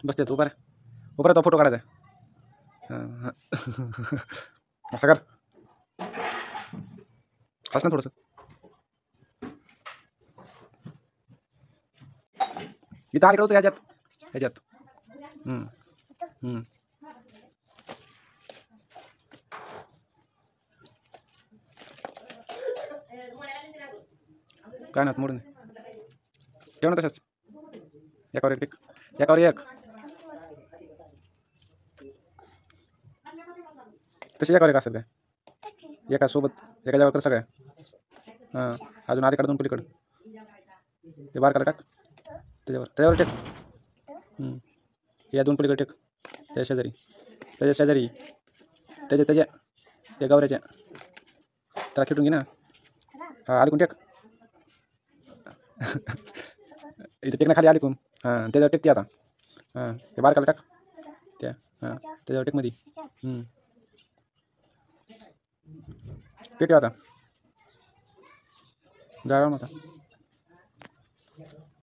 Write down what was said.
बसते उभा रे, उभा रे, तो फोटो काढायचा. हां. असं कर, हस ना थोडंसं. इथं आली होतं ह्याच्यात ह्याच्यात. हम्म. हम्म. काय ना मोडून ठेव ना तशाच. एकावर एक टिक, एकावर एक. तशी एकावर एक असेल काय, एका सोबत एका जागेवर कर सगळ्या. हां, अजून आधी काढ, दोन पलीकडं ते बार टाक त्याच्यावर टेक. या दोन पलीकडे टेक, त्याच्या शेजारी, त्याच्या शेजारी, त्याच्या त्या गावऱ्याच्या त्याला खेटून घे ना. हां, आली कोण टेक. इथं टेक ना खाली, आली कोण. हां, त्याच्यावर टेक ती आता. हां, ते बार टाक त्या. हां, त्याच्यावर टेक मध्ये. पेटव आता, जाळा आता.